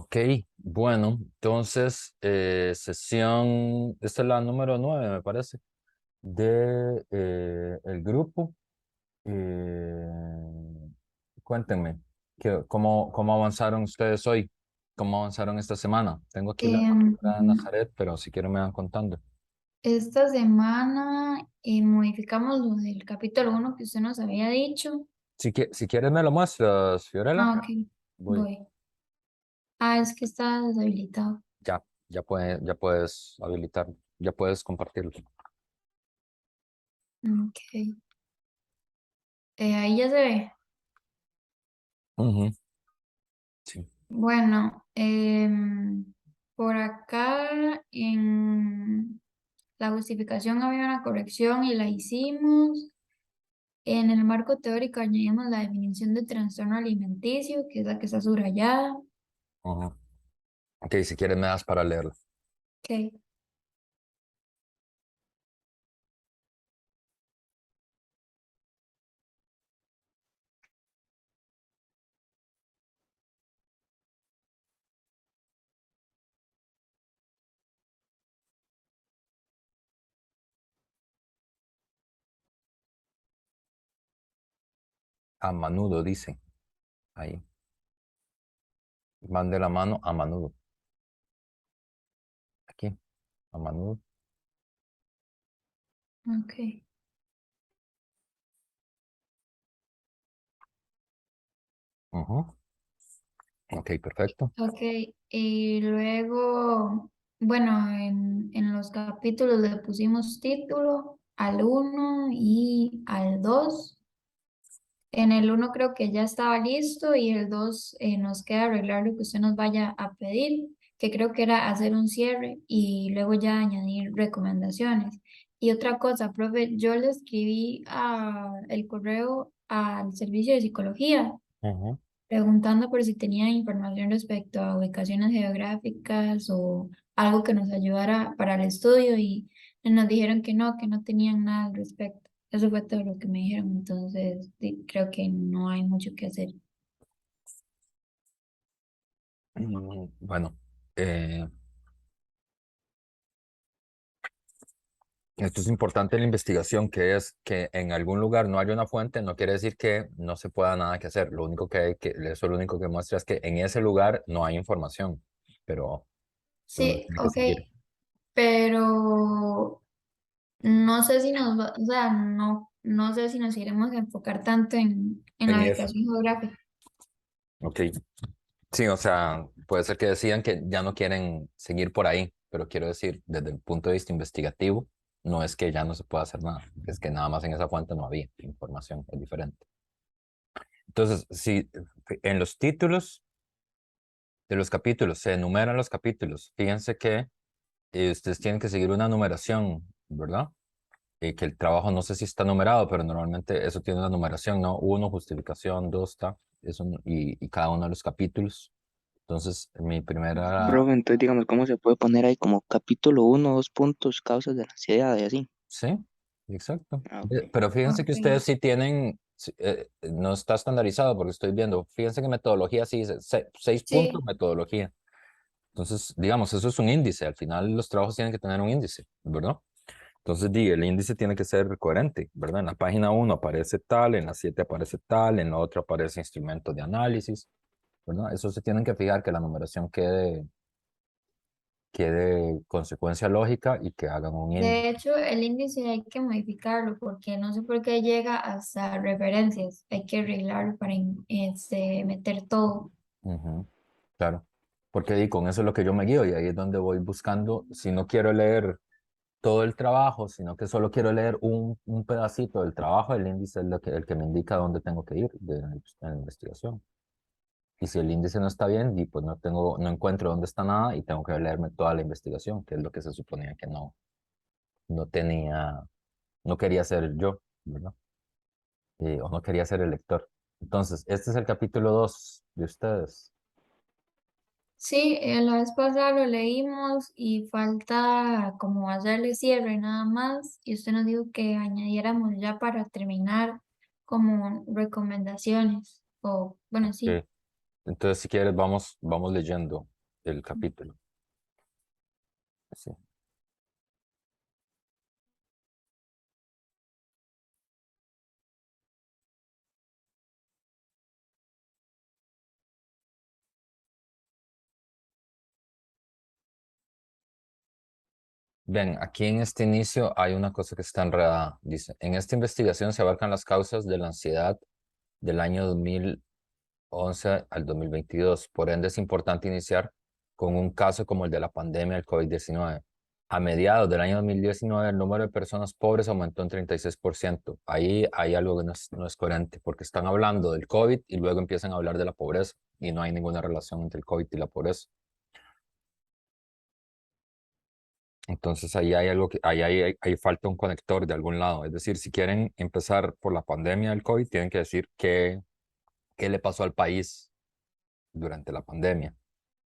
Ok, bueno, entonces, sesión, esta es la número 9, me parece, de el grupo. Eh, Cuéntenme, ¿cómo avanzaron ustedes hoy? ¿Cómo avanzaron esta semana? Tengo aquí la Em, captura de Nazaret, pero si quieren me van contando. esta semana modificamos lo del capítulo 1 que usted nos había dicho. Si quieres me lo muestras, Fiorella. Ok, Voy. voy. Ah, es que está deshabilitado. Ya puedes habilitarlo, ya puedes compartirlo. Ok. Ahí ya se ve. Ujú, sí. Bueno, por acá en la justificación había una corrección y la hicimos. En el marco teórico añadimos la definición de trastorno alimenticio, que es la que está subrayada. Ujú. Ok, si quieres me das para leerlo. Ok. A menudo dicen, ahí. Van de la mano a menudo. Aquí, a menudo. Ok. Ujú. Ok, perfecto. Ok, y luego, bueno, en los capítulos le pusimos título al uno y al 2. En el uno creo que ya estaba listo y el 2 nos queda arreglar lo que usted nos vaya a pedir, que creo que era hacer un cierre y luego ya añadir recomendaciones. Y otra cosa, profe, yo le escribí el correo al servicio de psicología Ujú. preguntando por si tenían información respecto a ubicaciones geográficas o algo que nos ayudara para el estudio y nos dijeron que no tenían nada al respecto. Eso fue todo lo que me dijeron, entonces creo que no hay mucho que hacer. Bueno, eh, esto es importante en la investigación, que es que en algún lugar no haya una fuente, no quiere decir que no se pueda nada que hacer. Lo único que hay que, eso lo único que muestra es que en ese lugar no hay información, pero uno Sí, tiene que ok, seguir. pero no sé si o sea, no sé si nos iremos a enfocar tanto en En la eso. ubicación geográfica. Ok. Sí, o sea, puede ser que decidan que ya no quieren seguir por ahí, pero quiero decir, desde el punto de vista investigativo, no es que ya no se pueda hacer nada, es que nada más en esa fuente no había información, es diferente. Entonces, si en los títulos de los capítulos se enumeran los capítulos, fíjense que ustedes tienen que seguir una numeración, ¿verdad? Que el trabajo no sé si está numerado, pero normalmente eso tiene una numeración, ¿no? Uno, justificación, dos, está, eso, y cada uno de los capítulos. Entonces, mi primera. Profe, entonces digamos, ¿cómo se puede poner ahí como capítulo uno, dos puntos, causas de la ansiedad y así? Sí, exacto. Ah, ok. Pero fíjense que Ok, ustedes sí tienen, no está estandarizado porque estoy viendo, fíjense que metodología sí dice 6 puntos sí, metodología. Entonces, digamos, eso es un índice. Al final los trabajos tienen que tener un índice, ¿verdad? Entonces, el índice tiene que ser coherente, ¿verdad? En la página uno aparece tal, en la 7 aparece tal, en la otra aparece instrumentos de análisis, ¿verdad? Eso se tienen que fijar que la numeración quede consecuencia lógica y que hagan un índice. de hecho, el índice hay que modificarlo porque no sé por qué llega hasta referencias. Hay que arreglarlo para meter todo. Ujú, claro, porque con eso es lo que yo me guío y ahí es donde voy buscando, si no quiero leer todo el trabajo, sino que solo quiero leer un pedacito del trabajo, el índice es el que me indica dónde tengo que ir en la investigación. Y si el índice no está bien, y pues no encuentro dónde está nada y tengo que leerme toda la investigación, que es lo que se suponía que no tenía, no quería ser yo, ¿verdad? O no quería ser el lector. Entonces, este es el capítulo 2 de ustedes. Sí, la vez pasada lo leímos y falta como hacerle cierre nada más. Y usted nos dijo que añadiéramos ya para terminar como recomendaciones. O bueno, sí. Ok. Entonces, si quieres, vamos leyendo el capítulo. Sí. Bien, aquí en este inicio hay una cosa que está enredada. Dice, en esta investigación se abarcan las causas de la ansiedad del año 2011 al 2022. Por ende, es importante iniciar con un caso como el de la pandemia del COVID-19. A mediados del año 2019, el número de personas pobres aumentó en 36%. Ahí hay algo que no es coherente, porque están hablando del COVID y luego empiezan a hablar de la pobreza, y no hay ninguna relación entre el COVID y la pobreza. Entonces ahí hay algo que, ahí falta un conector de algún lado. Es decir, si quieren empezar por la pandemia del COVID, tienen que decir qué le pasó al país durante la pandemia.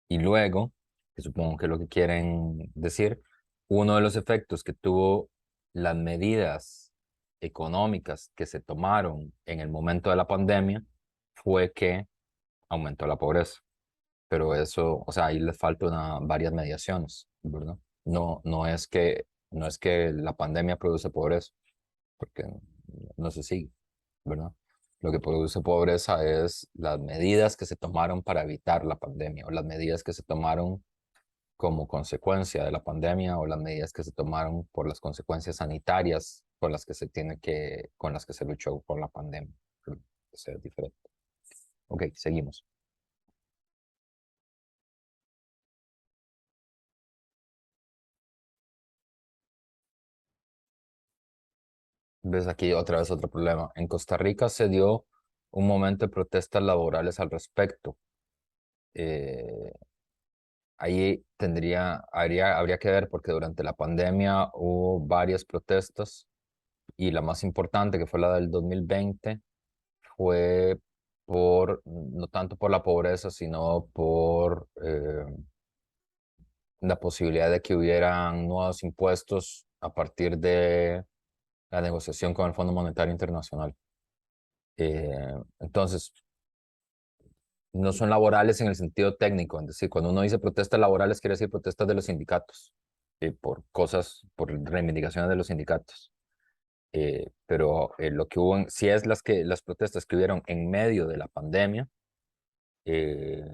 Y luego, que supongo que es lo que quieren decir, uno de los efectos que tuvo las medidas económicas que se tomaron en el momento de la pandemia fue que aumentó la pobreza. Pero eso, o sea, ahí les falta varias mediaciones, ¿verdad? No es que la pandemia produce pobreza, porque no se sigue, ¿verdad? Lo que produce pobreza es las medidas que se tomaron para evitar la pandemia, o las medidas que se tomaron como consecuencia de la pandemia, o las medidas que se tomaron por las consecuencias sanitarias con las que se luchó con la pandemia. Eso es diferente. Ok, seguimos. Ves aquí otra vez otro problema. En Costa Rica se dio un momento de protestas laborales al respecto. Eh, Ahí habría que ver porque durante la pandemia hubo varias protestas y la más importante, que fue la del 2020, fue no tanto por la pobreza, sino por la posibilidad de que hubieran nuevos impuestos a partir de la negociación con el Fondo Monetario Internacional. Entonces, no son laborales en el sentido técnico, es decir, cuando uno dice protestas laborales, quiere decir protestas de los sindicatos, por reivindicaciones de los sindicatos. Pero lo que hubo, si es las protestas que hubieron en medio de la pandemia, eh,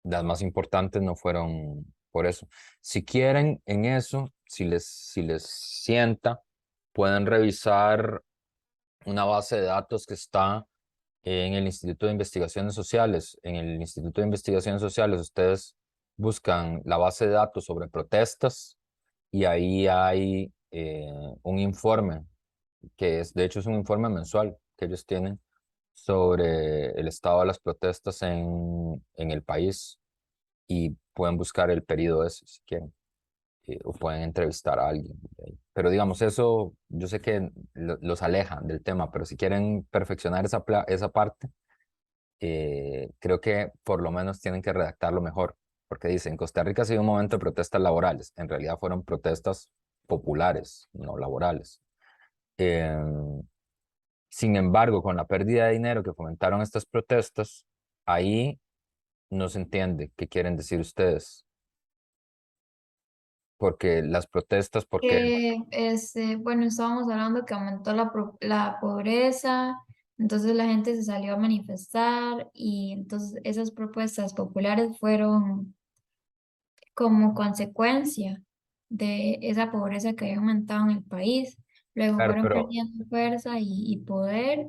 las más importantes no fueron por eso. Si quieren en eso, si les sienta, pueden revisar una base de datos que está en el Instituto de Investigaciones Sociales. En el Instituto de Investigaciones Sociales ustedes buscan la base de datos sobre protestas y ahí hay un informe de hecho es un informe mensual que ellos tienen sobre el estado de las protestas en el país, y pueden buscar el periodo ese si quieren, o pueden entrevistar a alguien de ahí. Pero digamos, eso yo sé que los aleja del tema, pero si quieren perfeccionar esa parte, creo que por lo menos tienen que redactarlo mejor, porque dice, en Costa Rica ha sido un momento de protestas laborales, en realidad fueron protestas populares, no laborales. Sin embargo, con la pérdida de dinero que fomentaron estas protestas, ahí no se entiende qué quieren decir ustedes, porque las protestas, porque Bueno, estábamos hablando que aumentó la pobreza, entonces la gente se salió a manifestar y entonces esas propuestas populares fueron como consecuencia de esa pobreza que había aumentado en el país. Luego claro, fueron perdiendo fuerza y poder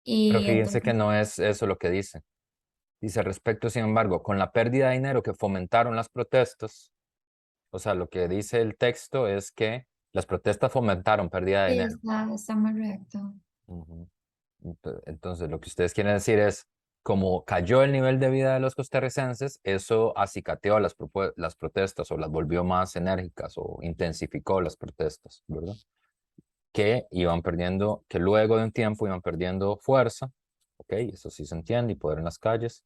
pero y fíjense que entonces no es eso lo que dice. Dice, respecto, sin embargo, con la pérdida de dinero que fomentaron las protestas, o sea, lo que dice el texto es que las protestas fomentaron pérdida de sí, dinero. está muy recto. Ujú. Entonces, lo que ustedes quieren decir es, como cayó el nivel de vida de los costarricenses, eso acicateó las protestas, o las volvió más enérgicas, o intensificó las protestas, ¿verdad? Que luego de un tiempo iban perdiendo fuerza, ¿ok? Eso sí se entiende, y poder en las calles.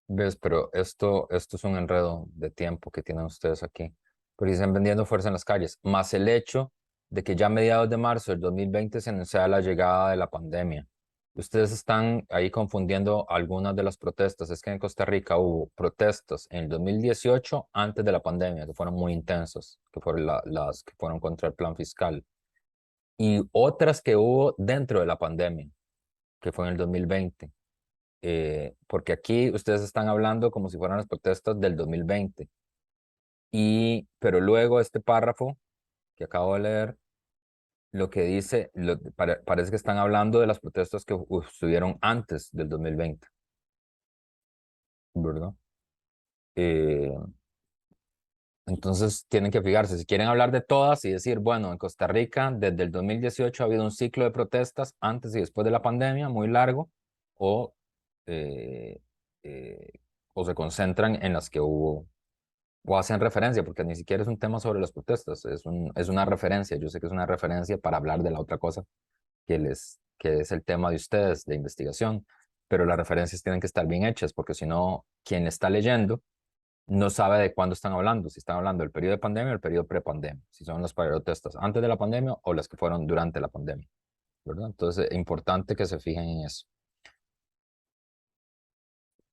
¿Ves? Pero esto es un enredo de tiempo que tienen ustedes aquí. Pero dicen vendiendo fuerza en las calles, más el hecho de que ya a mediados de marzo del 2020 se anunciaba la llegada de la pandemia. Ustedes están ahí confundiendo algunas de las protestas. Es que en Costa Rica hubo protestas en el 2018 antes de la pandemia, que fueron muy intensas, que fueron las que fueron contra el plan fiscal. Y otras que hubo dentro de la pandemia, que fue en el 2020. Porque aquí ustedes están hablando como si fueran las protestas del 2020. Pero luego este párrafo que acabo de leer, lo que dice, parece que están hablando de las protestas que estuvieron antes del 2020, ¿verdad? Eh, entonces tienen que fijarse, si quieren hablar de todas y decir, bueno, en Costa Rica desde el 2018 ha habido un ciclo de protestas antes y después de la pandemia muy largo, o, eh, eh, o se concentran en las que hubo, o hacen referencia, porque ni siquiera es un tema sobre las protestas, es una referencia, yo sé que es una referencia para hablar de la otra cosa que es el tema de ustedes, de investigación, pero las referencias tienen que estar bien hechas, porque si no, quien está leyendo no sabe de cuándo están hablando, si están hablando del periodo de pandemia o el periodo prepandemia, si son las protestas antes de la pandemia o las que fueron durante la pandemia, ¿verdad? Entonces, es importante que se fijen en eso.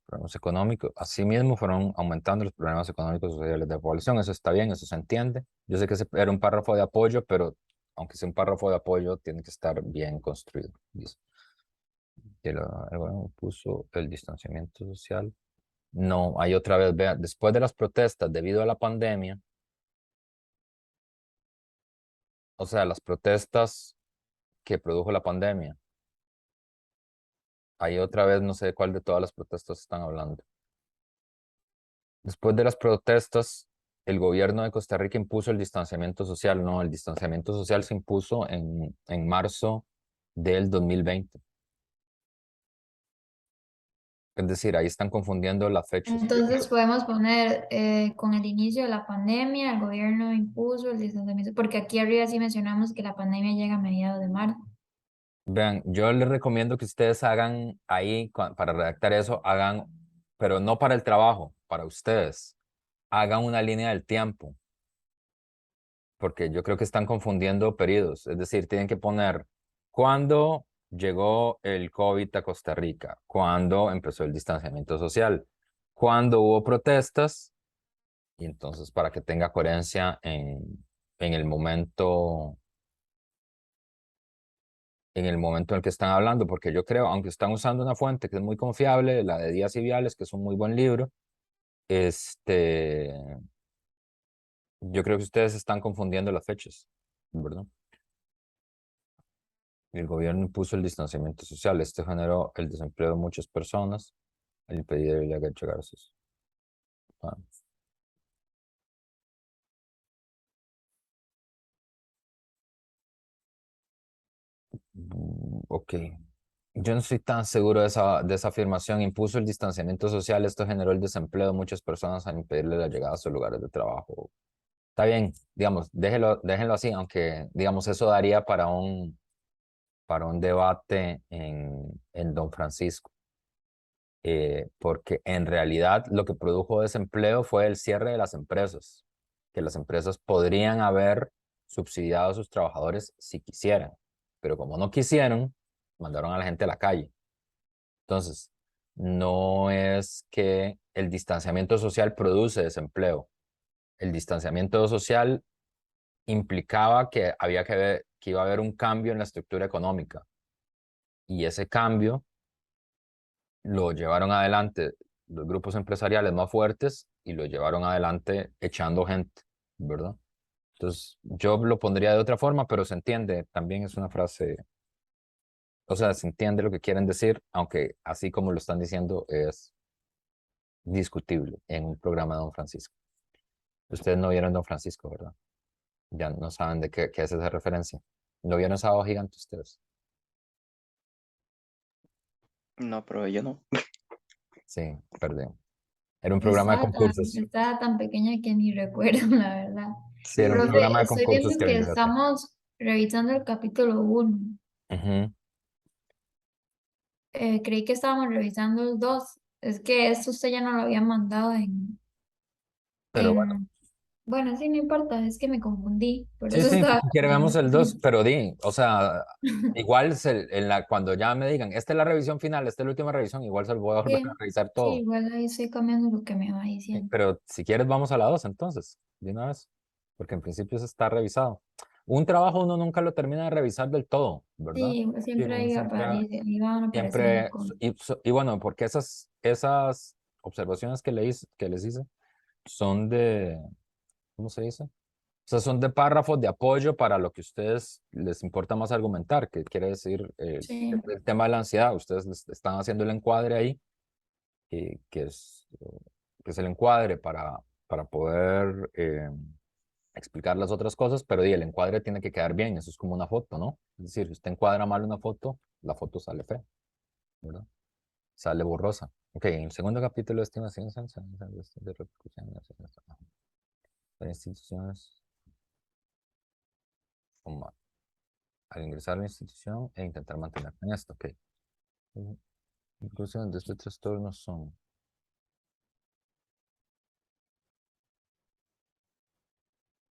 Problemas económicos, asimismo fueron aumentando los problemas económicos y sociales de la población, eso está bien, eso se entiende. Yo sé que ese era un párrafo de apoyo, pero aunque sea un párrafo de apoyo, tiene que estar bien construido. Dice. El gobierno puso el distanciamiento social. No, hay otra vez, vea, después de las protestas debido a la pandemia, o sea, las protestas que produjo la pandemia, hay otra vez, no sé cuál de todas las protestas están hablando. Después de las protestas, el gobierno de Costa Rica impuso el distanciamiento social. No, el distanciamiento social se impuso en marzo del 2020. Es decir, ahí están confundiendo las fechas. Entonces podemos poner con el inicio de la pandemia, el gobierno impuso el distanciamiento, porque aquí arriba sí mencionamos que la pandemia llega a mediados de marzo. Vean, yo les recomiendo que ustedes hagan ahí, para redactar eso, hagan, pero no para el trabajo, para ustedes, hagan una línea del tiempo, porque yo creo que están confundiendo periodos. Es decir, tienen que poner cuándo llegó el COVID a Costa Rica, cuándo empezó el distanciamiento social, cuándo hubo protestas, y entonces para que tenga coherencia en el momento en el momento en el que están hablando, porque yo creo, aunque están usando una fuente que es muy confiable, la de Díaz y Viales, que es un muy buen libro, este, yo creo que ustedes están confundiendo las fechas, ¿verdad? El gobierno impuso el distanciamiento social. Esto generó el desempleo de muchas personas, al impedir el llegar a sus... Ah, ok. Yo no estoy tan seguro de esa afirmación. Impuso el distanciamiento social. Esto generó el desempleo de muchas personas al impedirle la llegada a sus lugares de trabajo. Está bien, digamos, déjenlo así, aunque, digamos, eso daría para un debate en Don Francisco, porque en realidad lo que produjo desempleo fue el cierre de las empresas, que las empresas podrían haber subsidiado a sus trabajadores si quisieran, pero como no quisieron, mandaron a la gente a la calle. Entonces, no es que el distanciamiento social produce desempleo. El distanciamiento social implicaba que que iba a haber un cambio en la estructura económica, y ese cambio lo llevaron adelante los grupos empresariales más fuertes y lo llevaron adelante echando gente, ¿verdad? Entonces, yo lo pondría de otra forma, pero se entiende, también es una frase, o sea, se entiende lo que quieren decir, aunque así como lo están diciendo es discutible en un programa de Don Francisco. Ustedes no vieron Don Francisco, ¿verdad? Ya no saben de qué es esa referencia. ¿No vieron Sábado Gigante ustedes? No, pero yo no. Sí, perdón. Era un programa de concursos. Estaba tan pequeña que ni recuerdo, la verdad. Sí, era un programa Profe, de estoy viendo concursos que que venía a estamos revisando el capítulo 1. Ujú. Creí que estábamos revisando el 2. Es que esto usted ya no lo había mandado Pero bueno, en Bueno, sí, no importa, es que me confundí, por Sí, eso sí, estaba si quiere vemos el 2 pero o sea, igual cuando ya me digan, esta es la revisión final, esta es la última revisión, igual se lo voy a volver a Sí, revisar sí, todo. igual ahí estoy cambiando lo que me va diciendo. Pero si quieres vamos a la 2 entonces, de una vez, porque en principio eso está revisado. Un trabajo uno nunca lo termina de revisar del todo, ¿verdad? Sí, Sí, siempre uno ahí, siempre, ahí van apareciendo siempre, cosas. y bueno, porque esas observaciones que les hice son de, ¿cómo se dice? O sea, son de párrafos de apoyo para lo que a ustedes les importa más argumentar, que quiere decir Sí, el tema de la ansiedad. Ustedes están haciendo el encuadre ahí, que es el encuadre para poder explicar las otras cosas, pero el encuadre tiene que quedar bien. Eso es como una foto, ¿no? Es decir, si usted encuadra mal una foto, la foto sale fea, ¿verdad? Sale borrosa. Ok, en el segundo capítulo de estimación de repercusión de instituciones como al ingresar a la institución e intentar mantenerte en esto. Ok. Inclusión de estos trastornos son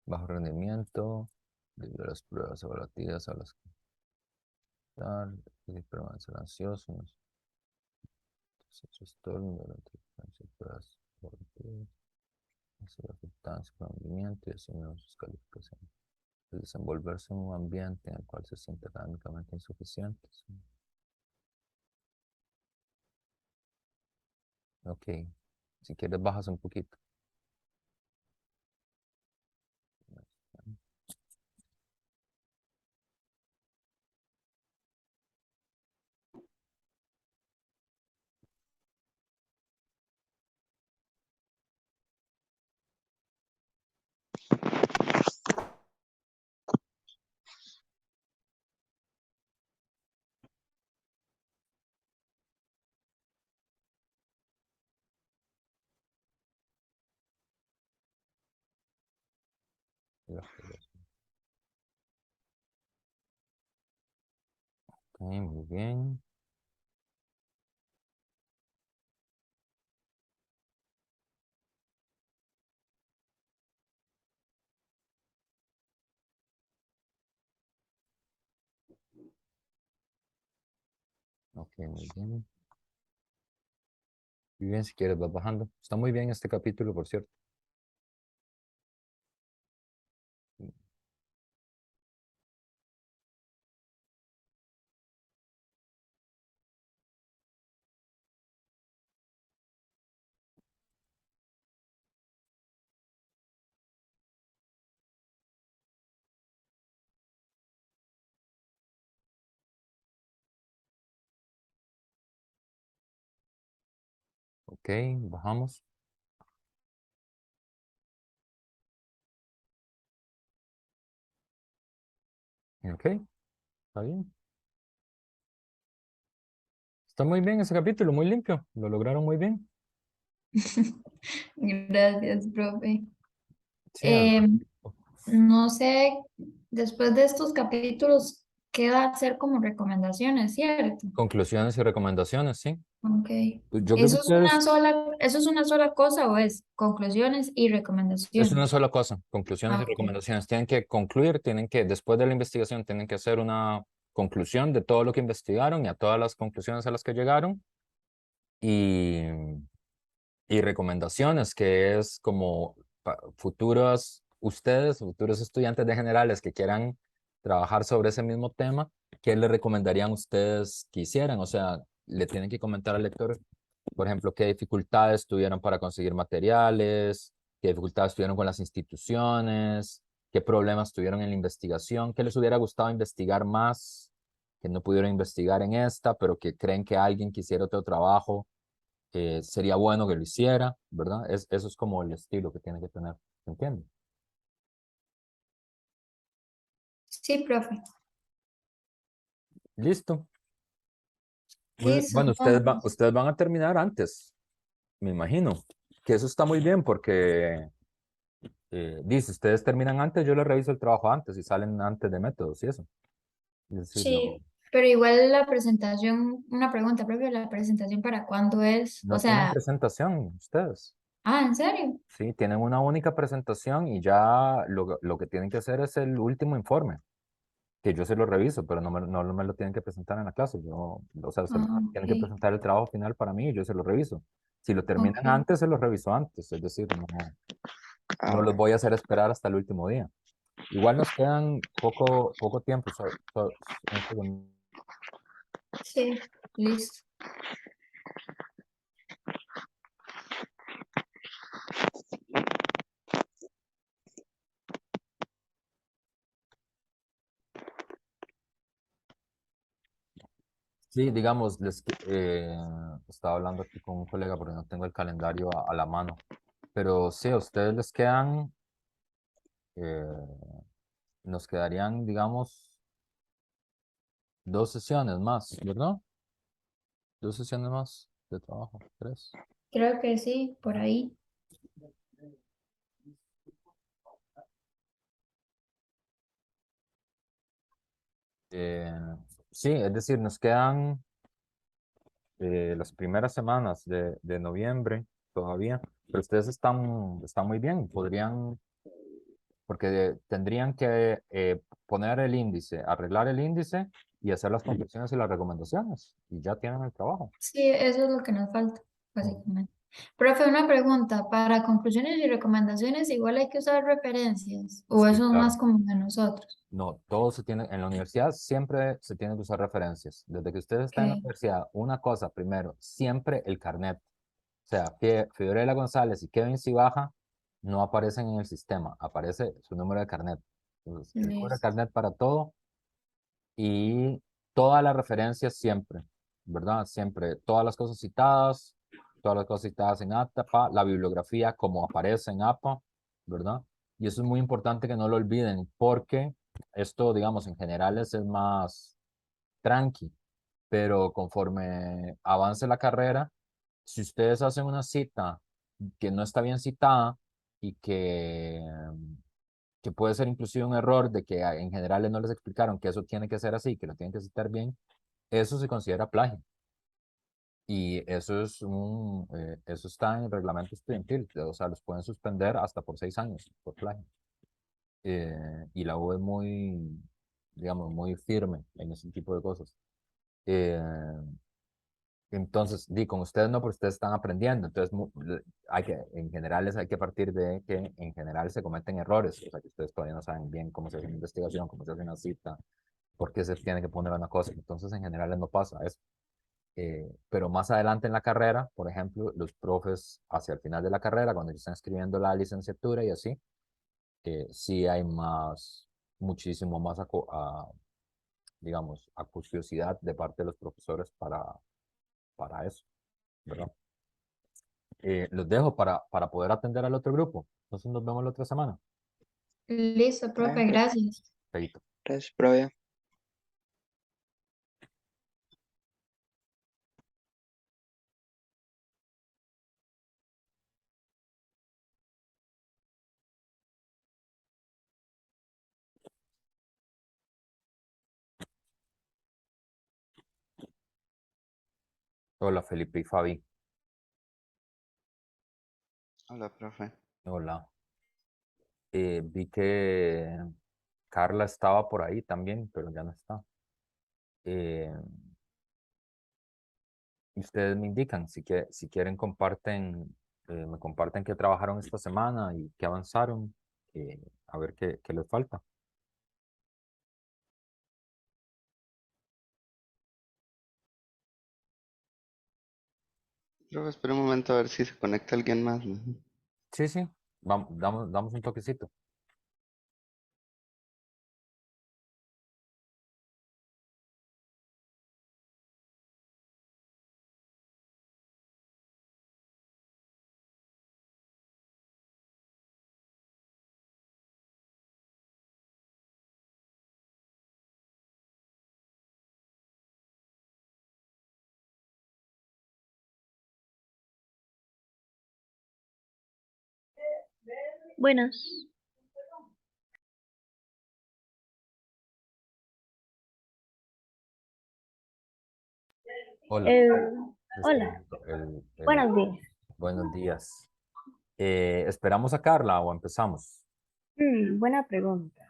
bajo rendimiento, debido a las pruebas evaluativas a las que dan, y permanecer ansioso, no sé, estos trastornos durante las pruebas evaluativas, hacer afectancia por rendimiento y asumir sus calificaciones. El desenvolverse en un ambiente en el cual se siente académicamente insuficiente. Sí. Ok. Si quieres, bajas un poquito. Ok, muy bien. Ok, muy bien. Muy bien, si quieres, vas bajando. Está muy bien este capítulo, por cierto. Ok, bajamos. Ok, está bien. Está muy bien ese capítulo, muy limpio. Lo lograron muy bien. gracias, profe. Sí, Em, no sé, después de estos capítulos queda hacer como recomendaciones, ¿cierto? conclusiones y recomendaciones, sí. Ok. Yo creo que ustedes, ¿Eso es una sola cosa o es conclusiones y es una recomendaciones? sola cosa, conclusiones Ah, y ok. recomendaciones. Tienen que concluir, después de la investigación, tienen que hacer una conclusión de todo lo que investigaron y a todas las conclusiones a las que llegaron. Y, y recomendaciones, que es como futuros estudiantes de generales que quieran trabajar sobre ese mismo tema, ¿qué le recomendarían ustedes que hicieran? O sea, le tienen que comentar al lector, por ejemplo, qué dificultades tuvieron para conseguir materiales, qué dificultades tuvieron con las instituciones, qué problemas tuvieron en la investigación, qué les hubiera gustado investigar más, que no pudieron investigar en esta, pero que creen que alguien que hiciera otro trabajo sería bueno que lo hiciera, ¿verdad? Eso es como el estilo que tiene que tener, ¿se entiende? Sí, profe. Listo. Listo, Bueno, entonces. ustedes van a terminar antes, me imagino, que eso está muy bien porque, dice, ustedes terminan antes, yo les reviso el trabajo antes y salen antes de métodos y eso. Es decir, Sí, pero igual la presentación, una pregunta, profe, ¿la presentación para cuándo es? O no tienen sea, presentación ustedes. Ah, ¿en serio? Sí, tienen una única presentación y ya lo que tienen que hacer es el último informe, que yo se lo reviso, pero no me lo tienen que presentar en la clase. Yo, o sea, Ah, tienen que ok, presentar el trabajo final para mí y yo se lo reviso. Si lo ok. terminan antes, se lo reviso antes, es decir, Ah, no los bueno. voy a hacer esperar hasta el último día. Igual nos quedan poco tiempo. Un segundo. Sí, listo. Sí, digamos, estaba hablando aquí con un colega porque no tengo el calendario a la mano, pero sí, a ustedes les quedan, eh, nos quedarían, digamos, 2 sesiones más, ¿verdad? 2 sesiones más de trabajo, tres. Creo que sí, por ahí. Eh, sí, es decir, nos quedan las primeras semanas de noviembre todavía, pero ustedes están muy bien, podrían, porque tendrían que poner el índice, arreglar el índice y hacer las conclusiones y las recomendaciones, y ya tienen el trabajo. Sí, eso es lo que nos falta, Mm. básicamente. Profe, una pregunta. Para conclusiones y recomendaciones, igual hay que usar referencias, o Sí, eso es más claro. como de nosotros. No, todo se tiene, en la universidad siempre se tiene que usar referencias. Desde que usted está en la Ok, universidad, una cosa primero, siempre el carnet. O sea, que Fiorella González y Kevin Cibaja no aparecen en el sistema, aparece su número de carnet. Entonces, el número de listo. carnet para todo y todas las referencias siempre, ¿verdad? Siempre, todas las cosas citadas en APA, la bibliografía como aparece en APA, ¿verdad? Y eso es muy importante que no lo olviden porque esto, digamos, en general es el más tranqui, pero conforme avance la carrera, si ustedes hacen una cita que no está bien citada y que puede ser inclusive un error de que en general no les explicaron que eso tiene que ser así, que lo tienen que citar bien, eso se considera plagio. Y eso está en el reglamento estudiantil, o sea, los pueden suspender hasta por 6 años por plagio. Y la U es muy, digamos, muy firme en ese tipo de cosas. Eh, Entonces, con ustedes no, pero ustedes están aprendiendo. Entonces, en general, hay que partir de que en general se cometen errores. O sea, que ustedes todavía no saben bien cómo se hace una investigación, cómo se hace una cita, por qué se tiene que poner una cosa. Entonces, en general, no pasa eso. Pero más adelante en la carrera, por ejemplo, los profes hacia el final de la carrera, cuando ya están escribiendo la licenciatura y así, sí hay muchísimo más, digamos, acuciosidad de parte de los profesores para eso, ¿verdad? Los dejo para poder atender al otro grupo. Entonces nos vemos la otra semana. Listo, profe, gracias. Feito. Gracias, profe. Hola Felipe y Fabi. Hola, profe. Hola. Vi que Carla estaba por ahí también, pero ya no está. Eh, Ustedes me indican, si quieren me comparten qué trabajaron esta semana y qué avanzaron, a ver qué les falta. Profe, espera un momento a ver si se conecta alguien más, ¿no? Sí, sí, vamos, damos un toquecito. Buenas. Hola. Eh, Les hola, pregunto, buenos días. buenos días. ¿Esperamos a Carla o empezamos? Buena pregunta.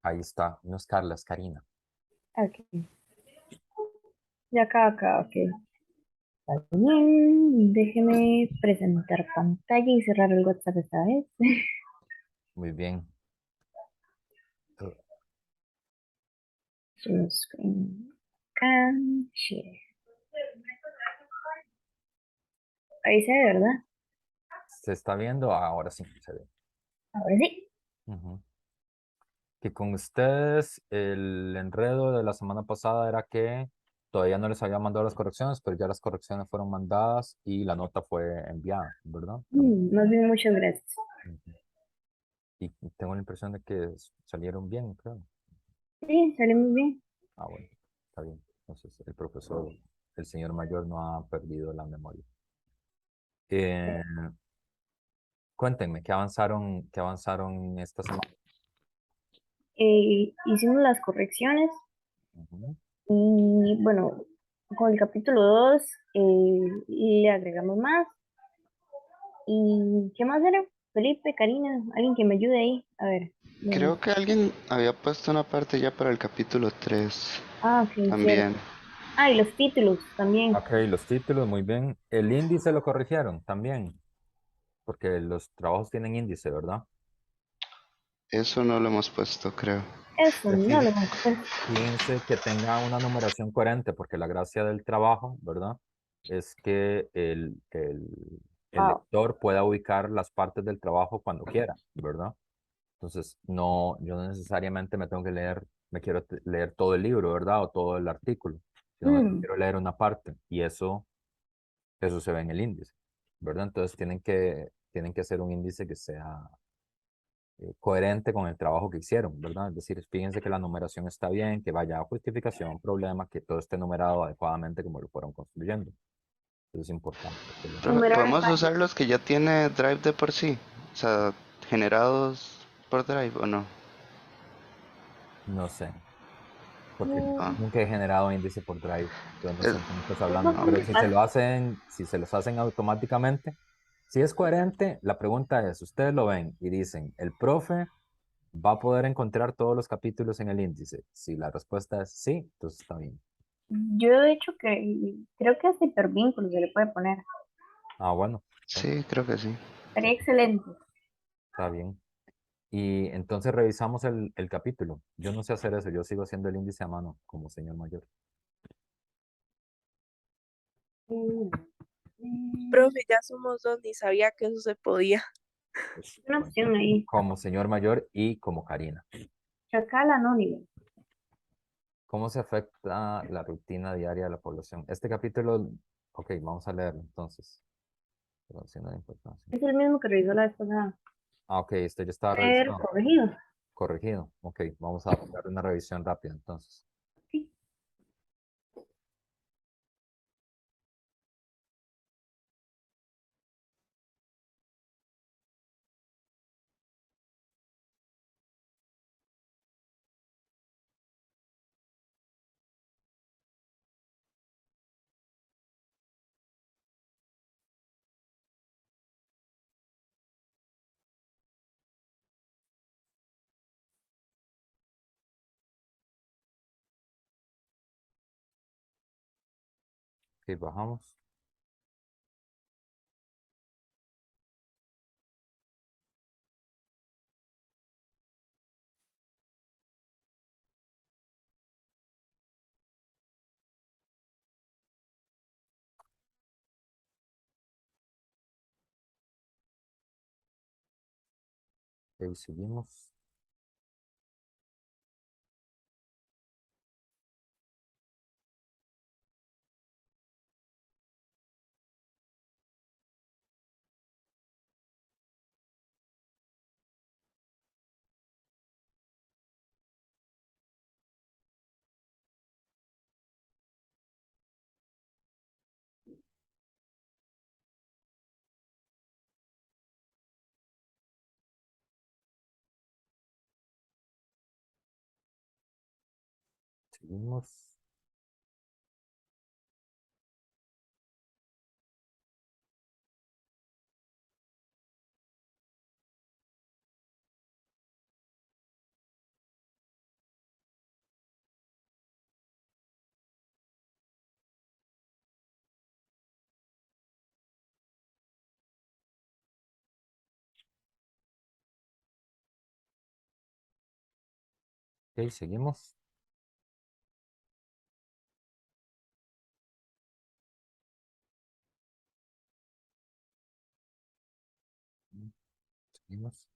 Ahí está, no es Carla, es Karina. Ok. Ya acá, ok. Está bien. Déjeme presentar pantalla y cerrar el WhatsApp esta vez. Muy bien. Full screen. Can share. Ahí se ve, ¿verdad? ¿Se está viendo? Ahora sí se ve. Ahora sí. Ujú. Que con ustedes el enredo de la semana pasada era que todavía no les había mandado las correcciones, pero ya las correcciones fueron mandadas y la nota fue enviada, ¿verdad? Más bien, muchas gracias. Ujú. Y tengo la impresión de que salieron bien, creo. Sí, salió muy bien. Ah, bueno, está bien. Entonces, el profesor, el señor mayor no ha perdido la memoria. Eh, Cuéntenme, qué avanzaron esta semana? Hicimos las correcciones Ujú. y bueno, con el capítulo 2 le agregamos más. ¿Y qué más era? Felipe, Karina, alguien que me ayude ahí. A ver. Bueno. Creo que alguien había puesto una parte ya para el capítulo 3 Ah, ok, cierto. también. Ah, y los títulos también. Ok, los títulos, muy bien. El índice lo corrigieron también, porque los trabajos tienen índice, ¿verdad? Eso no lo hemos puesto, creo. Eso, no lo hemos puesto. Fíjense que tenga una numeración coherente, porque la gracia del trabajo, ¿verdad? Es que el Wow. lector pueda ubicar las partes del trabajo cuando quiera, ¿verdad? Entonces, no, yo no necesariamente me tengo que leer, leer todo el libro, ¿verdad? O todo el artículo, sino me Mm, quiero leer una parte y eso se ve en el índice, ¿verdad? Entonces, tienen que hacer un índice que sea coherente con el trabajo que hicieron, ¿verdad? Es decir, fíjense que la numeración está bien, que vaya a justificación, problema, que todo esté numerado adecuadamente como lo fueron construyendo. Eso es importante. Profe, numerar es ¿podemos fácil. usar los que ya tiene Drive de por sí? O sea, generados por Drive o no. No sé, porque Ah, Mm, nunca he generado índice por Drive, entonces no es- sé de qué me estás es hablando. Pero bastante si se lo fácil. hacen, si se los hacen automáticamente, si es coherente, la pregunta es, ustedes lo ven y dicen, el profe va a poder encontrar todos los capítulos en el índice. Si la respuesta es sí, entonces está bien. Yo de hecho que creo que hasta hipervínculo se le puede poner. Ah, bueno, ok, sí, creo que sí. Sería excelente. está bien. Y entonces revisamos el capítulo. Yo no sé hacer eso, yo sigo haciendo el índice a mano como señor mayor. Mm, Profe, ya somos dos, ni sabía que eso se podía. Pues, una bueno, opción ahí. como señor mayor y como Karina. Chacal anónimo. ¿Cómo se afecta la rutina diaria de la población? Este capítulo, ok, vamos a leerlo entonces. Relación de importancia. Es el mismo que revisó la vez pasada. Ah, ok, este ya está Ser revisado, corregido. corregido. Ok, vamos a darle una revisión rápida entonces. Sí. Ok, bajamos. Ok, seguimos. Seguimos. Ok, seguimos. Seguimos.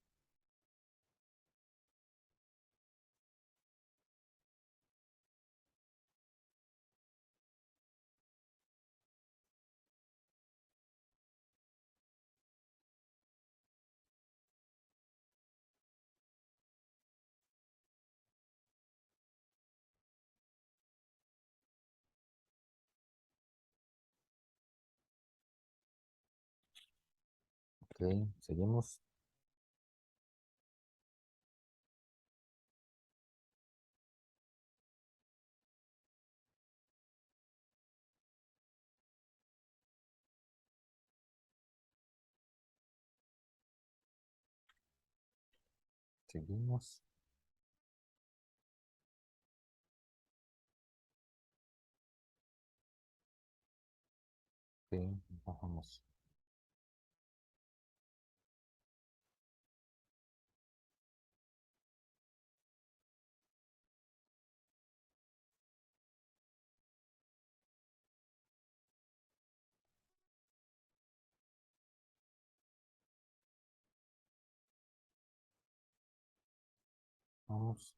Ok, seguimos. Seguimos. Ok, bajamos. Vamos.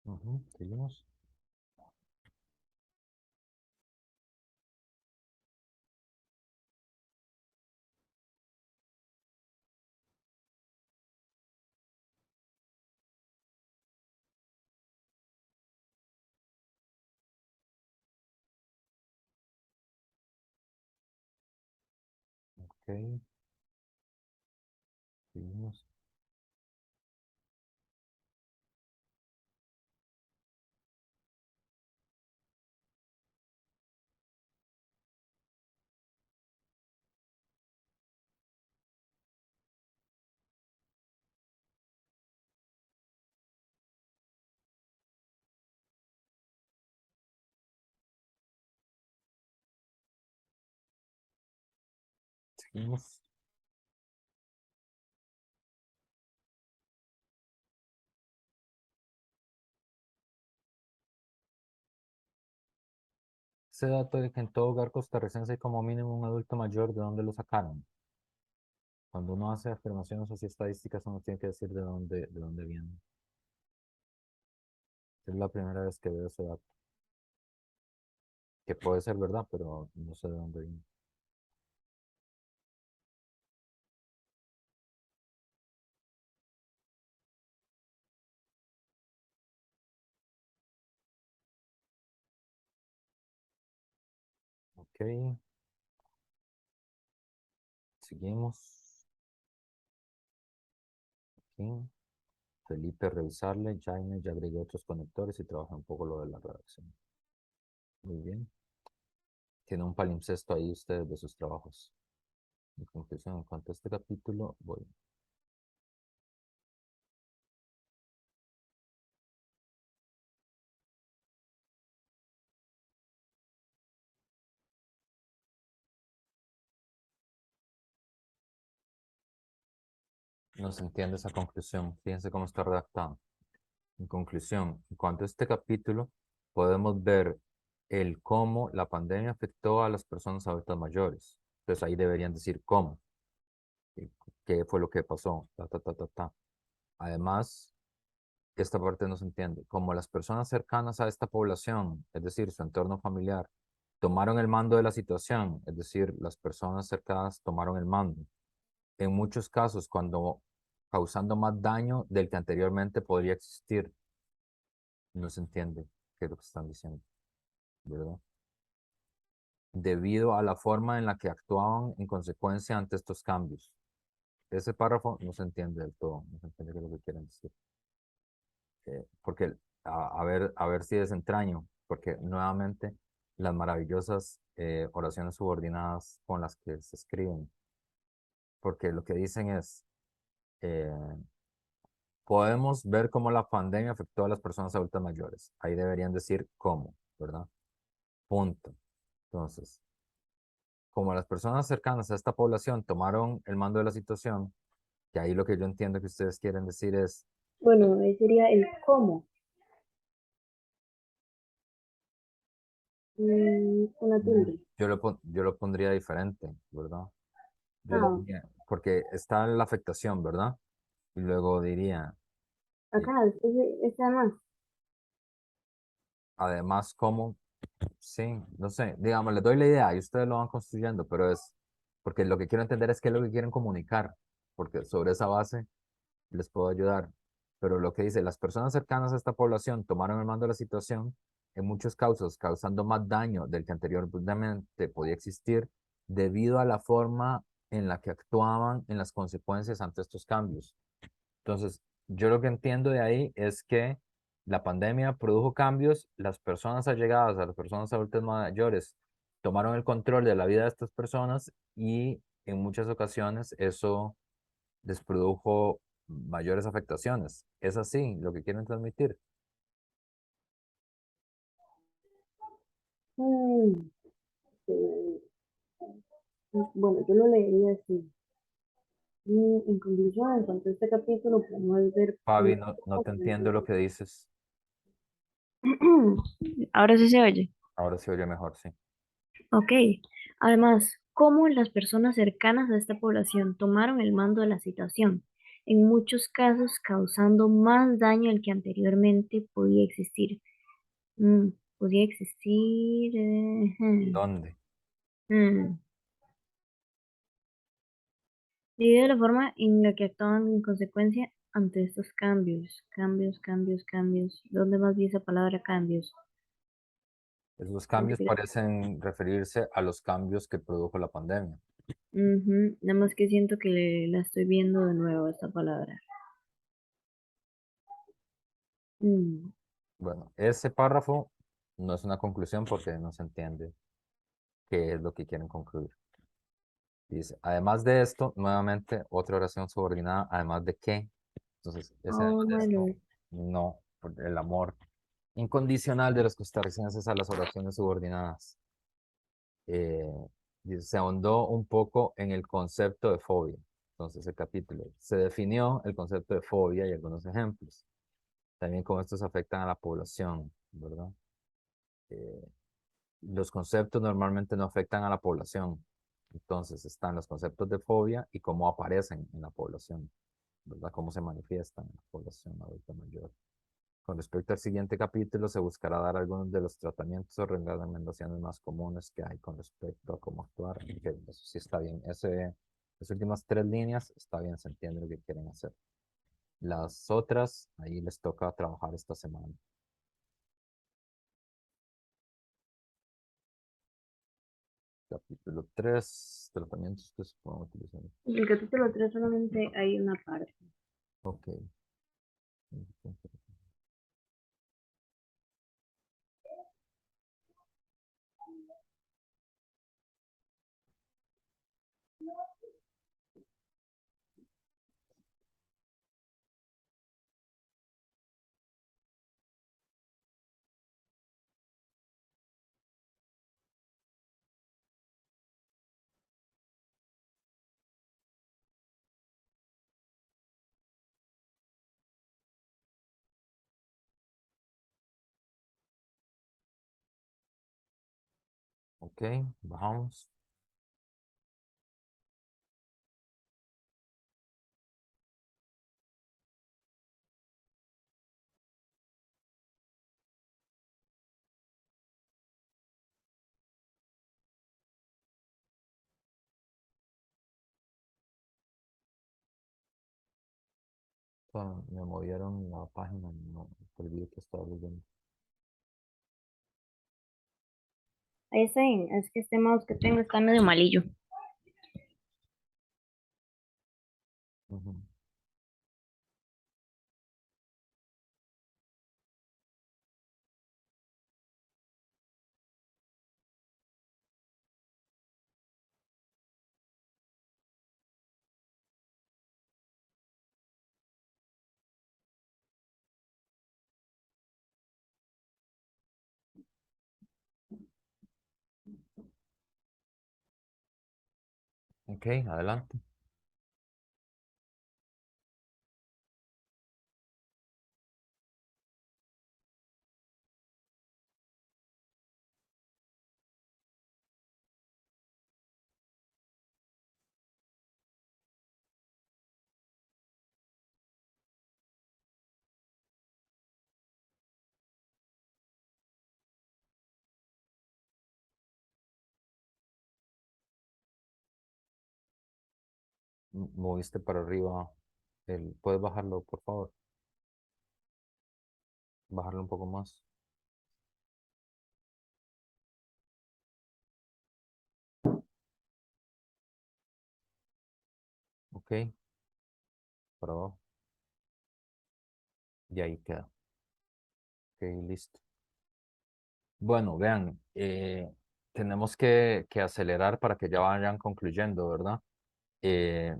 Ujú, seguimos. Ok, seguimos. Seguimos. Ese dato de que en todo hogar costarricense hay como mínimo un adulto mayor, ¿de dónde lo sacaron? Cuando uno hace afirmaciones así estadísticas, uno tiene que decir de dónde viene. Es la primera vez que veo ese dato. Que puede ser verdad, pero no sé de dónde viene. Ok, seguimos. Aquí. Felipe, revisarle. Jaime ya agregué otros conectores y trabaja un poco lo de la redacción. Muy bien. Tiene un palimpsesto ahí ustedes de sus trabajos. En conclusión, en cuanto a este capítulo, voy. No se entiende esa conclusión. Fíjense cómo está redactado. En conclusión, en cuanto a este capítulo, podemos ver el cómo la pandemia afectó a las personas adultas mayores. Entonces ahí deberían decir cómo, qué qué fue lo que pasó, ta, ta, ta, ta, ta. Además, esta parte no se entiende. Como las personas cercanas a esta población, es decir, su entorno familiar, tomaron el mando de la situación, es decir, las personas cercanas tomaron el mando. En muchos casos, cuando causando más daño del que anteriormente podría existir, no se entiende qué es lo que están diciendo, ¿verdad? Debido a la forma en la que actuaban en consecuencia ante estos cambios. Ese párrafo no se entiende del todo, no se entiende qué es lo que quieren decir. Porque a ver si desentraño, porque nuevamente las maravillosas oraciones subordinadas con las que se escriben, porque lo que dicen es, eh, podemos ver cómo la pandemia afectó a las personas adultas mayores. Ahí deberían decir cómo, ¿verdad? Punto. Entonces, como las personas cercanas a esta población tomaron el mando de la situación, que ahí lo que yo entiendo que ustedes quieren decir es, Bueno, ahí sería el cómo. Una tilde. yo lo pondría diferente, ¿verdad? Yo le Ah, diría, porque está la afectación, ¿verdad? Y luego diría, eh, acá, ese más. además, ¿cómo? Sí, no sé, digamos, les doy la idea y ustedes lo van construyendo, pero es, porque lo que quiero entender es qué es lo que quieren comunicar, porque sobre esa base les puedo ayudar. Pero lo que dice, las personas cercanas a esta población tomaron el mando de la situación, en muchos casos causando más daño del que anteriormente podía existir, debido a la forma en la que actuaban en las consecuencias ante estos cambios. Entonces, yo lo que entiendo de ahí es que la pandemia produjo cambios, las personas allegadas a las personas adultas mayores tomaron el control de la vida de estas personas y en muchas ocasiones eso les produjo mayores afectaciones. ¿Es así lo que quieren transmitir? Mm, eh, bueno, yo lo leería así. En conclusión, en cuanto a este capítulo, podemos ver Fabi, cómo... no te entiendo lo que dices. Ahora sí se oye. Ahora se oye mejor, sí. Ok. Además, cómo las personas cercanas a esta población tomaron el mando de la situación, en muchos casos causando más daño del que anteriormente podía existir. Mm, podía existir. ¿Dónde? Mm. Debido a la forma en la que actuaban en consecuencia ante estos cambios. Cambios, cambios, cambios. ¿Dónde más vi esa palabra cambios? Los cambios parecen referirse a los cambios que produjo la pandemia. Ujú, nada más que siento que la estoy viendo de nuevo esta palabra. Mm, Bueno, ese párrafo no es una conclusión porque no se entiende qué es lo que quieren concluir. Dice, además de esto, nuevamente otra oración subordinada, además de qué. Entonces, ese además oh de my esto, lord. no, por el amor incondicional de los costarricenses a las oraciones subordinadas. Eh, dice, se ahondó un poco en el concepto de fobia. Entonces, el capítulo se definió el concepto de fobia y algunos ejemplos. También cómo estos afectan a la población, ¿verdad? Eh, los conceptos normalmente no afectan a la población. Entonces están los conceptos de fobia y cómo aparecen en la población, ¿verdad? Cómo se manifiestan en la población adulta mayor. Con respecto al siguiente capítulo, se buscará dar algunos de los tratamientos o recomendaciones más comunes que hay con respecto a cómo actuar. Que eso sí está bien. Las últimas tres líneas está bien, se entiende lo que quieren hacer. Las otras, ahí les toca trabajar esta semana. Capítulo 3 tratamientos que se pueden utilizar. En el capítulo 3 solamente hay una parte. Ok. Ok, bajamos. Me movieron la página, no, perdí que estaba leyendo. Ahí está bien, es que este mouse que tengo está medio malillo. Ujú. Ok, adelante. Moviste para arriba. ¿Puedes bajarlo, por favor? Bajarlo un poco más. Ok, para abajo. Y ahí queda. Ok, listo. Bueno, vean, tenemos que acelerar para que ya vayan concluyendo, ¿verdad?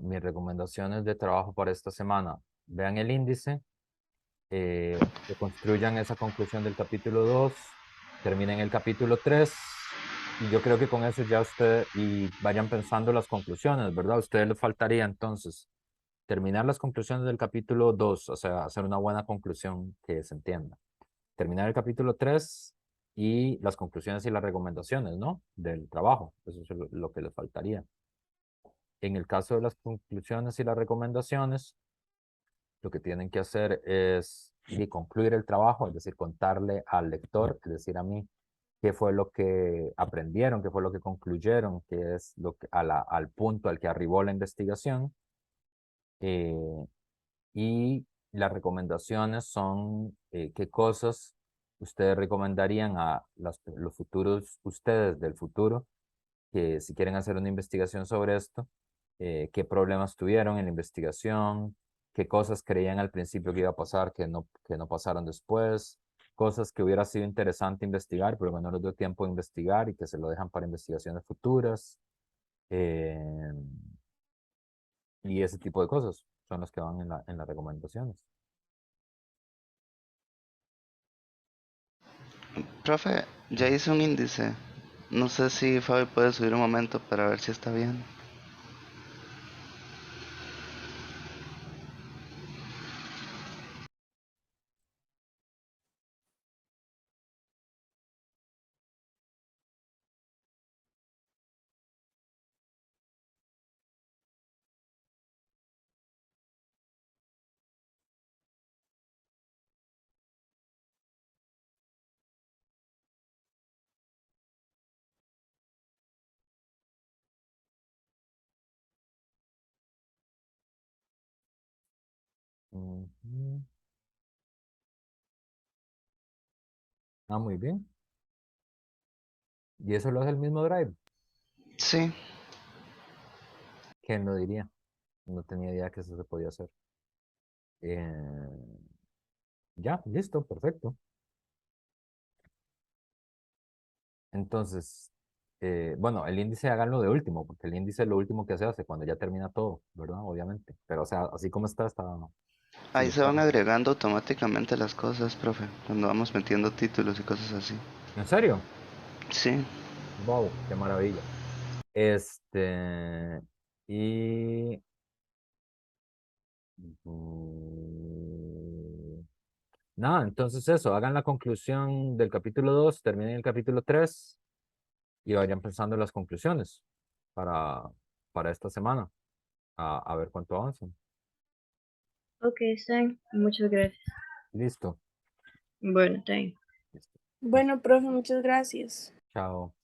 Mis recomendaciones de trabajo para esta semana. Vean el índice, que construyan esa conclusión del capítulo 2, terminen el capítulo 3 y yo creo que con eso ya usted y vayan pensando las conclusiones, ¿verdad? A ustedes les faltaría entonces terminar las conclusiones del capítulo 2, o sea, hacer una buena conclusión que se entienda. Terminar el capítulo 3 y las conclusiones y las recomendaciones, ¿no? Del trabajo. Eso es lo que les faltaría. En el caso de las conclusiones y las recomendaciones, lo que tienen que hacer es concluir el trabajo, es decir, contarle al lector, es decir, a mí, qué fue lo que aprendieron, qué fue lo que concluyeron, qué es lo que, al punto al que arribó la investigación. eh, y las recomendaciones son qué cosas ustedes recomendarían a los futuros, ustedes del futuro, que si quieren hacer una investigación sobre esto, qué problemas tuvieron en la investigación, qué cosas creían al principio que iba a pasar que no pasaron después, cosas que hubiera sido interesante investigar, pero que no les dio tiempo de investigar y que se lo dejan para investigaciones futuras. eh, y ese tipo de cosas son las que van en las recomendaciones. Profe, ya hice un índice. No sé si Fabi puede subir un momento para ver si está bien. Ujú. Ah, muy bien. ¿Y eso lo hace el mismo Drive? Sí, ¿Quién lo diría? No tenía idea que eso se podía hacer. Eh, ya, listo, perfecto. Entonces, bueno, el índice háganlo de último, porque el índice es lo último que se hace cuando ya termina todo, ¿verdad? Obviamente. Pero, o sea, así como está, sí ahí se está. van agregando automáticamente las cosas, profe, cuando vamos metiendo títulos y cosas así. ¿En serio? Sí, Wow, qué maravilla. Este, y mm, nada, entonces eso, hagan la conclusión del capítulo 2, terminen el capítulo 3 y vayan pensando en las conclusiones para, para esta semana, a ver cuánto avanzan. Ok, está bien. Muchas gracias. Listo. Bueno, está bien. Listo. Bueno, profe, muchas gracias. Chao.